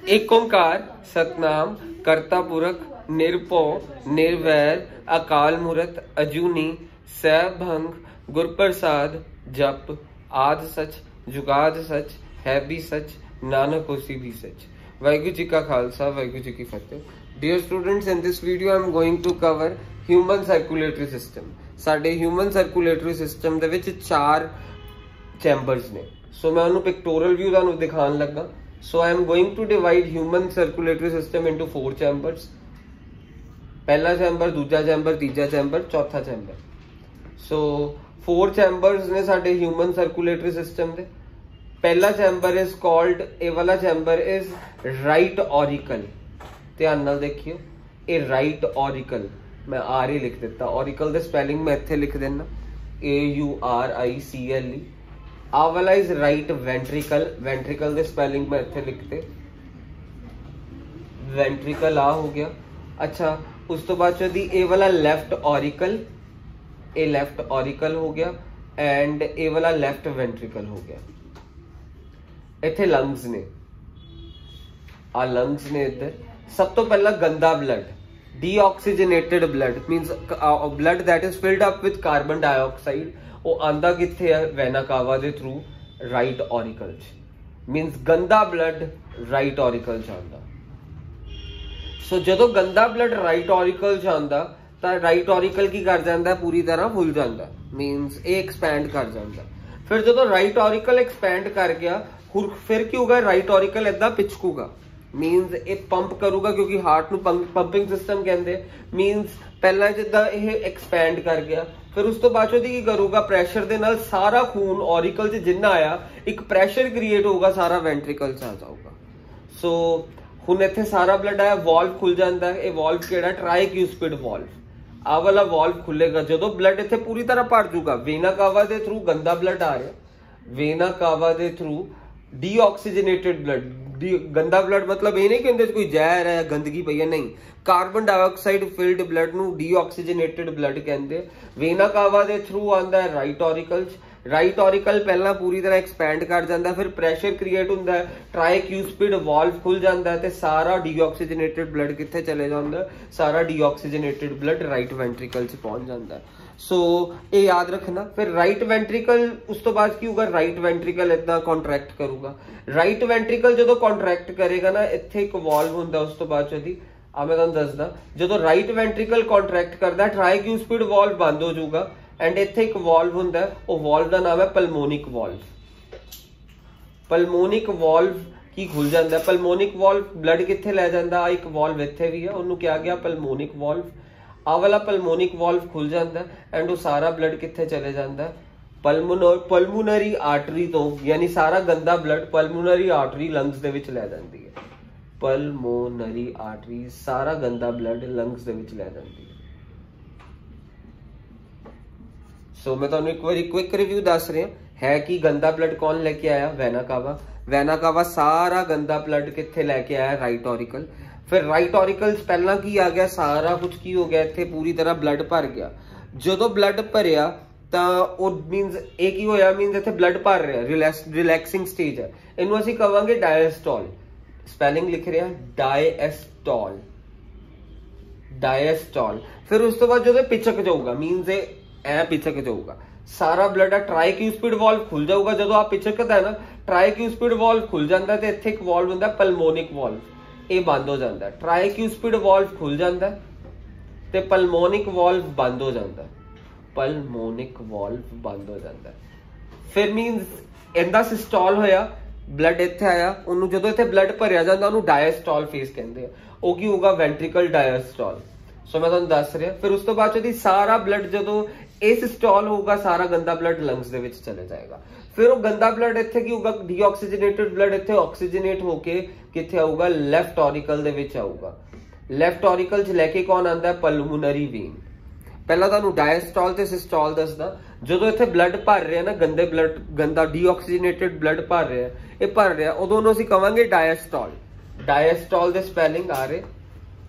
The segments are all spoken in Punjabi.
एक ओंकार सतनाम करता पुरख निरभौ निर्वैर अकाल मूरत अजूनी सैभंग गुरप्रसाद जप आद सच जुगाद सच है भी सच नानक होसी भी सच। वाहिगुरू जी का खालसा वाहिगुरू जी की फतेह। Dear students, in this video I am going to cover human circulatory system। साडे human circulatory system ਦੇ ਵਿੱਚ 4 chambers ने। So मैं उन्होंने pictorial view ਤੁਹਾਨੂੰ ਦਿਖਾਉਣ ਲੱਗਾ। So I am going to divide human circulatory system into 4 chambers। पहला चैम्बर, दूजा चैम्बर, तीजा चैम्बर, चौथा चैम्बर। So 4 chambers ने साडे human circulatory system दे। पहला चैम्बर इज कॉल्ड, ए वाला चैम्बर इज राइट ऑरिकल। ध्यान नाल देखियो, ए राइट ऑरिकल, मैं आर ही लिख देता, ऑरिकल दे स्पेलिंग मैं इत्थे लिख देना AURICLE। आ वाला is right ventricle, ventricle they spelling मैं इत्थे लिखते, वेंट्रिकल आ हो गया। अच्छा, उस तो बाद चौथी ए वाला लेफ्ट ऑरिकल, ए लेफ्ट ऑरिकल हो गया, एंड ए वाला लेफ्ट वेंट्रिकल हो गया। इत्थे लंग्स ने, आ लंग्स ने इधर। सब तो पहला गंदा blood, deoxygenated blood means blood that is filled up with carbon dioxide, वो आंदा किथे है? वेना कावा दे थ्रू राइट ऑरिकल च। मींस गंदा ब्लड राइट ऑरिकल च आंदा। सो जदों गंदा ब्लड राइट ऑरिकल च आंदा तां राइट ऑरिकल की कर जांदा? पूरी तरह फुल जांदा, मींस ए एक्सपैंड कर जांदा। फिर जदों राइट ऑरिकल एक्सपैंड कर गया, फिर की होगा? राइट ऑरिकल इदा पिचकूगा, मींस ये पंप करूगा, क्योंकि हार्ट नु पंपिंग सिस्टम कहते। मींस पहला जिदा ये एक्सपैंड कर गया, फिर उस तो बाद की करूगा? प्रैशर दे नाल सारा खून ऑरिकल च जिन्ना आया, एक प्रैशर क्रिएट होगा, सारा वेंट्रिकल च आ जाऊगा। सो हुण इत्थे सारा ब्लड आया, वॉल्व खुल जाता है। ये वॉल्व केड़ा? ट्राइक्यूस्पिड वॉल्व। आ वाला वॉल्व खुलेगा जदों ब्लड इत्थे पूरी तरह भर जूगा। वेना कावा दे थ्रू गंदा ब्लड आ रहा, वेना कावा दे थ्रू डीऑक्सीजनेटेड ब्लड। गंदा ब्लड मतलब ये नहीं कि कोई जहर है, गंदगी पई है, नहीं। कार्बन डाइऑक्साइड फिल्ड ब्लड नू डीऑक्सीजनेटेड ब्लड कहते। वेना कावा दे थ्रू आंदा है राइट ऑरिकल। राइट ऑरिकल पहला पूरी तरह एक्सपैंड कर जाता है, फिर प्रैशर क्रिएट होता है, ट्राइक्यूस्पिड वॉल्व खुल जाता है, ते सारा डीऑक्सीजनेटेड ब्लड कित्थे चले जाता है? सारा डीऑक्सीजनेटेड ब्लड राइट वेंट्रिकल च पहुंच जाता है। सो ये याद रखना। फिर राइट वेंट्रिकल, उस तो बाद की होगा? राइट वेंट्रिकल इतना कॉन्ट्रैक्ट करूगा। राइट वेंट्रिकल जो कॉन्ट्रैक्ट करेगा ना, इत्थे एक वॉल्व होंदा, उस तो बाद चौथी आ मैं तुहानू दसदा, जो राइट वेंट्रिकल कॉन्ट्रैक्ट करदा, ट्राइक्यूस्पिड वॉल्व बंद हो जाऊगा, एंड इत्थे एक वॉल्व होंदा है, वो वॉल्व का नाम है पल्मोनिक वॉल्व। पल्मोनिक वॉल्व की खुल जाता है। पल्मोनिक वॉल्व ब्लड कित्थे ले जाता? एक वॉल्व इत्थे भी है, उन्होंने क्या गया? Pulmonic valve. आ वाला पल्मोनिक वॉल्व खुल जाता है, एंड वो सारा ब्लड कित्थे चले जाता है? पल्मोनरी आर्टरी तो, यानी सारा गंदा ब्लड पल्मोनरी आर्टरी लंग्स दे विच ले जाती है। पल्मोनरी आर्टरी सारा गंदा ब्लड लंग्स दे विच ले जाती है। सो मैं तुहानू एक बार क्विक रिव्यू दस रहा है कि गंदा ब्लड कौन लेके आया? Vena cava. वेना कावा सारा गंदा ब्लड कित्थे लेके आया? Right auricle. फिर राइट ऑरिकल पहला की आ गया? सारा कुछ की हो गया? इत्थे पूरी तरह ब्लड भर गया। जदों ब्लड भरिया तो मीनस एक ही होया, मीनस इत्थे ब्लड भर रहा, रिलैक्सिंग स्टेज है, इनू असीं कहांगे डायस्टॉल। स्पेलिंग लिख रहे हैं डायस्टॉल, डायस्टॉल। फिर उस तो बाद जो पिचक जाऊगा, मीनस ए पिचक जाऊगा, सारा ब्लड ट्राइक्यूस्पिड वॉल्व खुल जाऊगा। जो आप पिचकता है ना, ट्राइक्यूस्पिड वॉल्व खुल जाता है, तो इत्थे एक वॉल्व होंदा पल्मोनिक वॉल्व, ये बंद हो जाता है। ट्राइक्यूस्पिड वॉल्व खुल जाता है, ते पल्मोनिक वॉल्व बंद हो जाता है, पल्मोनिक वॉल्व बंद हो जाता है। फिर मीनस इंदा सिस्टॉल होया, ब्लड इत्थे आया, उन्होंने जो इत्थे ब्लड भरिया जाता उन्होंने डायस्टॉल फेस कहते हैं। वो की होगा? Ventricle diastole. सो मैं तुहानू दस रहा। फिर उस तो बाद सारा ब्लड जो ए सिस्टॉल होगा, सारा गंदा ब्लड लंग्स दे विच चले जाएगा। फिर वो गंदा ब्लड इत्थे की होगा? डीऑक्सीजनेटेड ब्लड इत्थे ऑक्सीजनेट होके कित्थे आऊगा? लेफ्ट ऑरिकल दे विच आऊगा। लेफ्ट ऑरिकल च लेके कौन आंदा है? Pulmonary vein. पहला तुहानू डायस्टॉल ते सिस्टॉल दसदा। जो इत्थे ब्लड भर रहा ना, गंदे ब्लड, गंदा डीऑक्सीजनेटेड ब्लड भर रहा, ये भर रहा, उदों असीं कहांगे डायस्टॉल। डायस्टॉल दे स्पेलिंग आ रहे,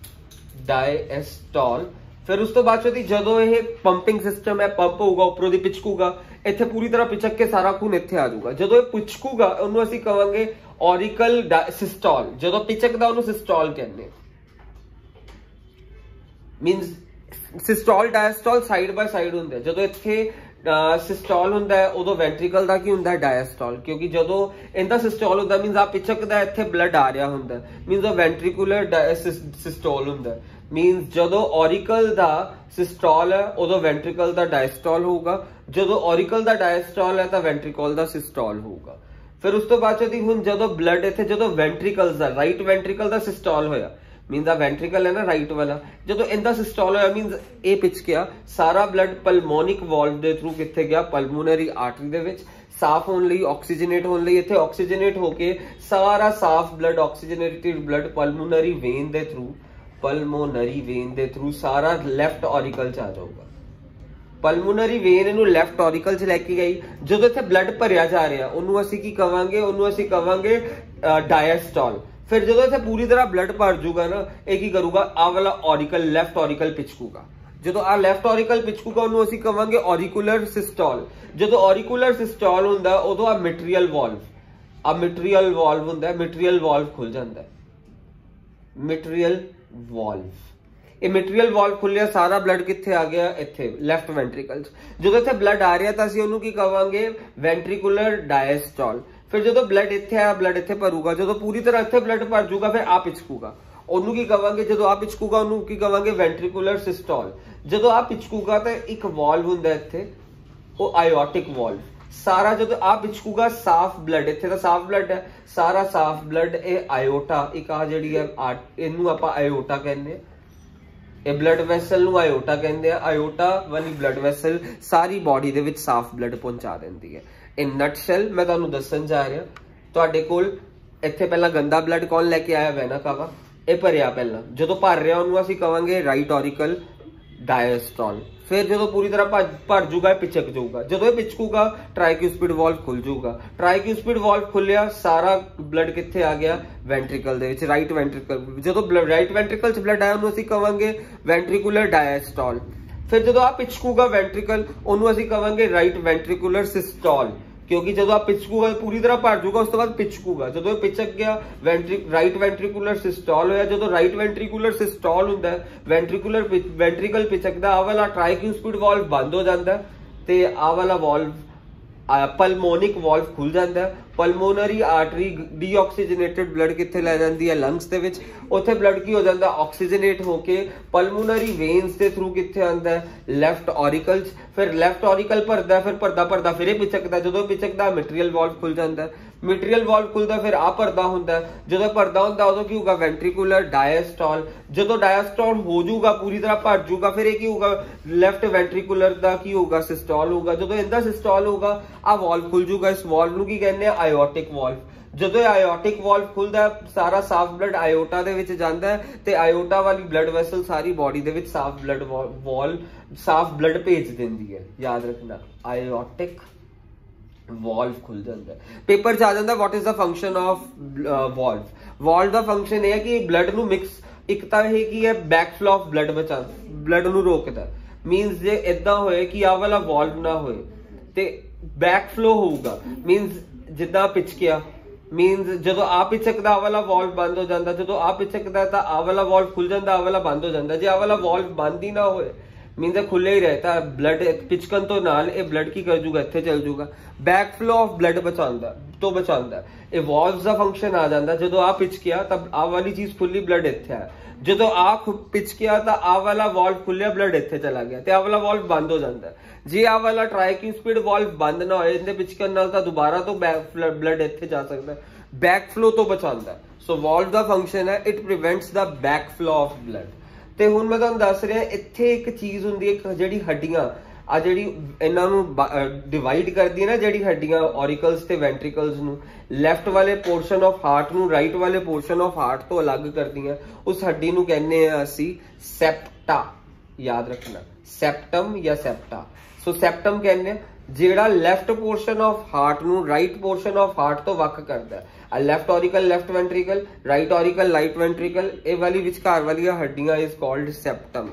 डायस्टॉल। फिर उस तो बाद जो ये पंपिंग सिस्टम है, पंप होगा, उपरों दी पिचकूगा, ਇੱਥੇ ਪੂਰੀ ਤਰ੍ਹਾਂ ਪਿਚਕ ਕੇ ਸਾਰਾ ਖੂਨ ਇੱਥੇ ਆ ਜਾਊਗਾ। ਜਦੋਂ ਇਹ ਪਿਚਕੂਗਾ ਉਹਨੂੰ ਅਸੀਂ ਕਹਾਂਗੇ ਔਰੀਕਲ ਸਿਸਟੋਲ। ਜਦੋਂ ਪਿਚਕਦਾ ਉਹਨੂੰ ਸਿਸਟੋਲ ਕਹਿੰਦੇ। ਮੀਨਸ ਸਿਸਟੋਲ ਡਾਇਸਟੋਲ ਸਾਈਡ ਬਾय ਸਾਈਡ ਹੁੰਦੇ। ਜਦੋਂ ਇੱਥੇ ਸਿਸਟੋਲ ਹੁੰਦਾ ਹੈ ਉਦੋਂ ਵੈਂਟਰੀਕਲ ਦਾ ਕੀ ਹੁੰਦਾ ਹੈ ਡਾਇਸਟੋਲ, ਕਿਉਂਕਿ ਜਦੋਂ ਇਹਦਾ ਸਿਸਟੋਲ ਹੁੰਦਾ ਮੀਨਸ ਆ ਪਿਚਕਦਾ ਇੱਥੇ ਬਲੱਡ ਆ ਰਿਹਾ ਹੁੰਦਾ, ਮੀਨਸ ਉਹ ਵੈਂਟਰੀਕੂਲਰ ਸਿਸਟੋਲ ਹੁੰਦਾ। ਮੀਨਸ ਜਦੋਂ ਔਰੀਕਲ ਦਾ ਸਿਸਟੋਲ ਹੈ ਉਦੋਂ ਵੈਂਟਰੀਕਲ ਦਾ ਡਾਇਸਟੋਲ ਹੋਊਗਾ, ਜਦੋਂ ਔਰੀਕਲ ਦਾ ਡਾਇਸਟੋਲ ਹੈ ਤਾਂ ਵੈਂਟਰੀਕਲ ਦਾ ਸਿਸਟੋਲ ਹੋਊਗਾ। ਫਿਰ ਉਸ ਤੋਂ ਬਾਅਦ ਜਦੋਂ ਬਲੱਡ ਇੱਥੇ ਜਦੋਂ ਵੈਂਟਰੀਕਲਸ ਦਾ ਰਾਈਟ ਵੈਂਟਰੀਕਲ ਦਾ ਸਿਸਟੋਲ ਹੋਇਆ, ਮੀਨਸ ਆ ਵੈਂਟਰੀਕਲ ਹੈ ਨਾ ਰਾਈਟ ਵਾਲਾ, ਜਦੋਂ ਇਹਦਾ ਸਿਸਟੋਲ ਹੋਇਆ ਮੀਨਸ ਇਹ ਪਿਚਕਿਆ ਸਾਰਾ ਬਲੱਡ ਪਲਮੋਨਿਕ ਵਾਲਵ ਦੇ ਥਰੂ ਕਿੱਥੇ ਗਿਆ ਪਲਮੋਨਰੀ ਆਰਟਰੀ ਦੇ ਵਿੱਚ ਸਾਫ਼ ਹੋਣ ਲਈ, ਆਕਸੀਜਨੇਟ ਹੋਣ ਲਈ। ਇੱਥੇ ਆਕਸੀਜਨੇਟ ਹੋ ਕੇ ਸਾਰਾ ਸਾਫ਼ ਬਲੱਡ ਆਕਸੀਜਨੇਟਿਡ ਬਲੱਡ ਪਲਮੋਨਰੀ ਵੇਨ ਦੇ ਥਰੂ ਸਾਰਾ ਲੈਫਟ ਔਰੀਕਲ ਚ ਆ ਜਾਊਗਾ। ਪਲਮੋਨਰੀ ਵੇਨ ਇਹਨੂੰ ਲੈਫਟ ਔਰੀਕਲ ਚ ਲੈ ਕੇ ਗਈ। ਜਦੋਂ ਇੱਥੇ ਬਲੱਡ ਭਰਿਆ ਜਾ ਰਿਹਾ ਉਹਨੂੰ ਅਸੀਂ ਕੀ ਕਵਾਂਗੇ, ਉਹਨੂੰ ਅਸੀਂ ਕਵਾਂਗੇ ਡਾਇਸਟੋਲ। ਫਿਰ ਜਦੋਂ ਇੱਥੇ ਪੂਰੀ ਤਰ੍ਹਾਂ ਬਲੱਡ ਭਰ ਜੂਗਾ ਨਾ ਇਹ ਕੀ ਕਰੂਗਾ, ਆ ਵਾਲਾ ਔਰੀਕਲ ਲੈਫਟ ਔਰੀਕਲ ਪਿਚਕੂਗਾ। ਜਦੋਂ ਆ ਲੈਫਟ ਔਰੀਕਲ ਪਿਚਕੂਗਾ ਉਹਨੂੰ ਅਸੀਂ ਕਵਾਂਗੇ ਔਰੀਕੂਲਰ ਸਿਸਟੋਲ। ਜਦੋਂ ਔਰੀਕੂਲਰ ਸਿਸਟੋਲ ਹੁੰਦਾ ਉਦੋਂ ਆ ਮਿਟਰੀਅਲ ਵਾਲਵ ਹੁੰਦਾ, ਮਿਟਰੀਅਲ ਵਾਲਵ ਖੁੱਲ ਜਾਂਦਾ। ਮਿਟਰੀਅਲ ਵਾਲਵ, ਇਹ ਮਿਟਰੀਅਲ ਵਾਲਵ ਖੁੱਲਿਆ ਸਾਰਾ ਬਲੱਡ ਕਿੱਥੇ ਆ ਗਿਆ ਇੱਥੇ ਲੈਫਟ ਵੈਂਟਰੀਕਲ ਚ। ਜਦੋਂ ਇੱਥੇ ਬਲੱਡ ਆ ਰਿਹਾ ਤਾਂ ਅਸੀਂ ਉਹਨੂੰ ਕੀ ਕਵਾਂਗੇ ਵੈਂਟਰੀਕੂਲਰ ਡਾਇਸਟੋਲ। ਫਿਰ ਜਦੋਂ ਬਲੱਡ ਇੱਥੇ ਆਇਆ ਬਲੱਡ ਇੱਥੇ ਭਰੂਗਾ, ਜਦੋਂ ਪੂਰੀ ਤਰ੍ਹਾਂ ਇੱਥੇ ਬਲੱਡ ਭਰ ਜੂਗਾ ਫਿਰ ਆ ਪਿਚਕੂਗਾ, ਉਹਨੂੰ ਕੀ ਕਵਾਂਗੇ, ਜਦੋਂ ਆ ਪਿਚਕੂਗਾ ਉਹਨੂੰ ਕੀ ਕਵਾਂਗੇ ਵੈਂਟਰੀਕੂਲਰ ਸਿਸਟੋਲ। ਜਦੋਂ ਆ ਪਿਚਕੂਗਾ ਤਾਂ ਇੱਕ ਵਾਲਵ ਹੁੰਦਾ ਇੱਥੇ ਉਹ ਆਇਓਟਿਕ ਵਾਲਵ। ਸਾਰਾ ਜਦੋਂ ਆ ਪਿਚਕੂਗਾ ਸਾਫ਼ ਬਲੱਡ, ਇੱਥੇ ਤਾਂ ਸਾਫ਼ ਬਲੱਡ ਹੈ, ਸਾਰਾ ਸਾਫ਼ ਬਲੱਡ ਇਹ ਆਇਓਟਾ, ਇੱਕ ਆ ਜਿਹੜੀ ਹੈ ਇਹਨੂੰ ਆਪਾਂ ਆਇਓਟਾ ਕਹਿੰਦੇ ਆ, ਇਹ ਬਲੱਡ ਵੈਸਲ ਨੂੰ ਆਇਓਟਾ ਕਹਿੰਦੇ ਆ। ਆਇਓਟਾ ਵਾਲੀ ਬਲੱਡ ਵੈਸਲ ਸਾਰੀ ਬਾਡੀ ਦੇ ਵਿੱਚ ਸਾਫ਼ ਬਲੱਡ ਪਹੁੰਚਾ ਦਿੰਦੀ ਹੈ। ਇਨ ਨਟਸ਼ੈਲ ਮੈਂ ਤੁਹਾਨੂੰ ਦੱਸਣ ਜਾ ਰਿਹਾ, ਤੁਹਾਡੇ ਕੋਲ ਇੱਥੇ ਪਹਿਲਾਂ ਗੰਦਾ ਬਲੱਡ ਕੌਣ ਲੈ ਕੇ ਆਇਆ, ਵੈਨਾ ਕਾਵਾ, ਇਹ ਭਰਿਆ ਪਹਿਲਾਂ। ਜਦੋਂ ਭਰ ਰਿਹਾ ਉਹਨੂੰ ਅਸੀਂ ਕਵਾਂਗੇ ਰਾਈਟ ਔਰੀਕਲ ਡਾਇਸਟੋਲ। ਫਿਰ ਜਦੋਂ ਪੂਰੀ ਤਰ੍ਹਾਂ ਭਰ ਜੂਗਾ ਪਿਚਕ ਜਾਊਗਾ। ਜਦੋਂ ਇਹ ਪਿਚਕੂਗਾ ਟ੍ਰਾਈਕਿਊਸਪਿਡ ਵਾਲਵ ਖੁੱਲ ਜਾਊਗਾ। ਟ੍ਰਾਈਕਿਊਸਪਿਡ ਵਾਲਵ ਖੁੱਲਿਆ ਸਾਰਾ ਬਲੱਡ ਕਿੱਥੇ ਆ ਗਿਆ ਵੈਂਟਰੀਕਲ ਦੇ ਵਿੱਚ, ਰਾਈਟ ਵੈਂਟਰੀਕਲ। ਜਦੋਂ ਰਾਈਟ ਵੈਂਟਰੀਕਲ ਚ ਬਲੱਡ ਆਇਆ ਉਹਨੂੰ ਅਸੀਂ ਕਵਾਂਗੇ ਵੈਂਟਰੀਕੂਲਰ ਡਾਇਸਟੋਲ। ਫਿਰ ਜਦੋਂ ਆ ਪਿਚਕੂਗਾ ਵੈਂਟਰੀਕਲ ਉਹਨੂੰ ਅਸੀਂ ਕਵਾਂਗੇ ਰਾਈਟ ਵੈਂਟਰੀਕੂਲਰ ਸਿਸਟੋਲ, ਕਿਉਂਕਿ ਜਦੋਂ ਆ ਪਿਚਕੂਗਾ ਪੂਰੀ ਤਰ੍ਹਾਂ ਭਰ ਜੂਗਾ ਉਸ ਤੋਂ ਬਾਅਦ ਪਿਚਕੂਗਾ। ਜਦੋਂ ਇਹ ਪਿਚਕ ਗਿਆ ਰਾਈਟ ਵੈਂਟਰੀਕੂਲਰ ਸਿਸਟੋਲ ਹੋਇਆ। ਜਦੋਂ ਰਾਈਟ ਵੈਂਟਰੀਕੂਲਰ ਸਿਸਟੋਲ ਹੁੰਦਾ ਵੈਂਟਰੀਕਲ ਪਿਚਕਦਾ, ਆ ਵਾਲਾ ਟ੍ਰਾਈਕਿਊਸਪਿਡ ਵਾਲਵ ਬੰਦ ਹੋ ਜਾਂਦਾ ਤੇ ਆ ਵਾਲਾ ਵਾਲਵ ਪਲਮੋਨਿਕ ਵਾਲਵ ਖੁੱਲ ਜਾਂਦਾ। ਪਲਮੋਨਰੀ ਆਰਟਰੀ ਡੀਆਕਸੀਜਨੇਟਡ ਬਲੱਡ ਕਿੱਥੇ ਲੈ ਜਾਂਦੀ ਹੈ ਲੰਗਸ ਦੇ ਵਿੱਚ, ਉੱਥੇ ਬਲੱਡ ਕੀ ਹੋ ਜਾਂਦਾ ਆਕਸੀਜਨੇਟ ਹੋ ਕੇ ਪਲਮੋਨਰੀ ਵੇਨਸ ਦੇ ਥਰੂ ਕਿੱਥੇ ਆਉਂਦਾ ਲੈਫਟ ਔਰੀਕਲ ਚ। ਫਿਰ ਲੈਫਟ ਔਰੀਕਲ ਭਰਦਾ, ਫਿਰ ਭਰਦਾ ਫਿਰ ਇਹ ਪਿਚਕਦਾ। ਜਦੋਂ ਪਿਚਕਦਾ ਮਿਟਰੀਅਲ ਵਾਲਵ ਖੁੱਲ ਜਾਂਦਾ, ਮਿਟਰੀਅਲ ਵਾਲਵ ਖੁੱਲਦਾ ਫਿਰ ਆ ਭਰਦਾ ਹੁੰਦਾ। ਜਦੋਂ ਭਰਦਾ ਹੁੰਦਾ ਉਦੋਂ ਕੀ ਹੋਊਗਾ ਵੈਂਟਰੀਕੂਲਰ ਡਾਇਸਟੋਲ। ਜਦੋਂ ਡਾਇਸਟੋਲ ਹੋ ਜਾਊਗਾ ਪੂਰੀ ਤਰ੍ਹਾਂ ਭਰ ਜਾਊਗਾ ਫਿਰ ਇਹ ਕੀ ਹੋਊਗਾ ਲੈਫਟ ਵੈਂਟਰੀਕੂਲਰ ਦਾ ਕੀ ਹੋਊਗਾ ਸਿਸਟੋਲ ਹੋਊਗਾ। ਜਦੋਂ ਇਹਦਾ ਸਿਸਟੋਲ ਹੋਊਗਾ ਆ ਵਾਲਵ ਖੁੱਲ ਜਾਊਗਾ। ਇਸ ਵਾਲਵ ਨੂੰ ਕੀ ਕਹਿੰਦੇ ਆ ਆਇਓਟਿਕ ਵਾਲਵ। ਜਦੋਂ ਇਹ ਆਇਓਟਿਕ ਵਾਲਵ ਖੁੱਲਦਾ ਸਾਰਾ ਸਾਫ਼ ਬਲੱਡ ਆਇਓਟਾ ਦੇ ਵਿੱਚ ਜਾਂਦਾ ਤੇ ਆਇਓਟਾ ਵਾਲੀ ਬਲੱਡ ਵੈਸਲ ਸਾਰੀ ਬਾਡੀ ਦੇ ਵਿੱਚ ਸਾਫ਼ ਬਲੱਡ ਭੇਜ ਦਿੰਦੀ ਹੈ। ਯਾਦ ਰੱਖਣਾ ਆਇਓਟਿਕ ਵਾਲਵ ਖੁੱਲ ਜਾਂਦਾ। ਪੇਪਰ ਚ ਆ ਜਾਂਦਾ what is the function of valve. Valve the function ਇਹ ਹੈ ਕਿ ਬਲੱਡ ਨੂੰ ਮਿਕਸ, ਇੱਕ ਤਾਂ ਇਹ ਕੀ ਹੈ ਬੈਕਫਲੋ ਆਫ ਬਲੱਡ ਬਲੱਡ ਨੂੰ ਰੋਕਦਾ। ਮੀਨਸ ਜੇ ਇਦਾਂ ਹੋਏ ਕਿ ਆਹ ਵਾਲਾ ਵਾਲਵ ਨਾ ਹੋਏ ਤੇ ਬੈਕਫਲੋ ਹੋਊਗਾ। ਮੀਨਸ ਜਿੱਦਾਂ ਪਿਚਕਿਆ, ਮੀਨਸ ਜਦੋਂ ਆ ਪਿਚਕਦਾ ਆ ਵਾਲਾ ਵਾਲਵ ਬੰਦ ਹੋ ਜਾਂਦਾ, ਜਦੋਂ ਆ ਪਿਚਕਦਾ ਤਾਂ ਆ ਵਾਲਾ ਵਾਲਵ ਖੁੱਲ ਜਾਂਦਾ, ਆ ਵਾਲਾ ਬੰਦ ਹੋ ਜਾਂਦਾ। ਜੇ ਆ ਵਾਲਾ ਵਾਲਵ ਬੰਦ ਹੀ ਨਾ ਹੋਏ ਮੀਨਸ ਖੁੱਲੇ ਹੀ ਰਹੇ ਤਾਂ ਬਲੱਡ ਪਿਚਕਣ ਤੋਂ ਨਾਲ ਇਹ ਬਲੱਡ ਕੀ ਕਰ ਜੂਗਾ ਇੱਥੇ ਚਲ ਜੂਗਾ। ਬੈਕਫਲੋ ਆਫ ਬਲੱਡ ਬਚਾਉਂਦਾ ਇਹ ਵਾਲਵਸ ਦਾ ਫੰਕਸ਼ਨ ਆ ਜਾਂਦਾ। ਜਦੋਂ ਆ ਪਿਚਕਿਆ ਤਾਂ ਆ ਵਾਲੀ ਚੀਜ਼ ਖੁੱਲੀ ਬਲੱਡ ਇੱਥੇ ਆਇਆ। ਜਦੋਂ ਆ ਪਿਚਕਿਆ ਤਾਂ ਆ ਵਾਲਾ ਵਾਲਵ ਖੁੱਲਿਆ ਬਲੱਡ ਇੱਥੇ ਚਲਾ ਗਿਆ ਤੇ ਆ ਵਾਲਾ ਵਾਲਵ ਬੰਦ ਹੋ ਜਾਂਦਾ। ਜੇ ਆ ਵਾਲਾ ਟ੍ਰਾਈਕਿਊਸਪਿਡ ਵਾਲਵ ਬੰਦ ਨਾ ਹੋਏ ਇਹਦੇ ਪਿਚਕਣ ਨਾਲ ਤਾਂ ਦੁਬਾਰਾ ਤੋਂ ਬਲੱਡ ਇੱਥੇ ਜਾ ਸਕਦਾ। ਬੈਕਫਲੋ ਤੋਂ ਬਚਾਉਂਦਾ। ਸੋ ਵਾਲਵ ਦਾ ਫੰਕਸ਼ਨ ਹੈ ਇਟ ਪ੍ਰੀਵੈਂਟਸ ਦਾ ਬੈਕਫਲੋ ਆਫ ਬਲੱਡ। ਤੇ ਹੁਣ ਮੈਂ ਤੁਹਾਨੂੰ ਦੱਸ ਰਿਹਾ ਇੱਥੇ ਇੱਕ ਚੀਜ਼ ਹੁੰਦੀ ਹੈ ਜਿਹੜੀ ਹੱਡੀਆਂ ਆ ਜਿਹੜੀ ਇਹਨਾਂ ਨੂੰ ਡਿਵਾਈਡ ਕਰਦੀ ਹੈ ਨਾ, ਜਿਹੜੀ ਹੱਡੀਆਂ ਔਰੀਕਲਸ ਤੇ ਵੈਂਟਰੀਕਲਸ ਨੂੰ ਲੈਫਟ ਵਾਲੇ ਪੋਰਸ਼ਨ ਆਫ ਹਾਰਟ ਨੂੰ ਰਾਈਟ ਵਾਲੇ ਪੋਰਸ਼ਨ ਆਫ ਹਾਰਟ ਤੋਂ ਅਲੱਗ ਕਰਦੀਆਂ, ਉਸ ਹੱਡੀ ਨੂੰ ਕਹਿੰਦੇ ਆ ਅਸੀਂ ਸੈਪਟਾ। ਯਾਦ ਰੱਖਣਾ ਸੈਪਟਮ ਜਾਂ ਸੈਪਟਾ। ਸੋ ਸੈਪਟਮ ਕਹਿੰਦੇ ਆ ਜਿਹੜਾ ਲੈਫਟ ਪੋਰਸ਼ਨ ਆਫ ਹਾਰਟ ਨੂੰ ਰਾਈਟ ਪੋਰਸ਼ਨ ਆਫ ਹਾਰਟ ਤੋਂ ਵੱਖ ਕਰਦਾ। ਆ ਲੈਫਟ ਔਰੀਕਲ ਲੈਫਟ ਵੈਂਟਰੀਕਲ, ਰਾਈਟ ਔਰੀਕਲ ਰਾਈਟ ਵੈਂਟਰੀਕਲ, ਇਹ ਵਾਲੀ ਵਿਚਕਾਰ ਵਾਲੀਆਂ ਹੱਡੀਆਂ ਇਜ਼ ਕਾਲਡ ਸੈਪਟਮ।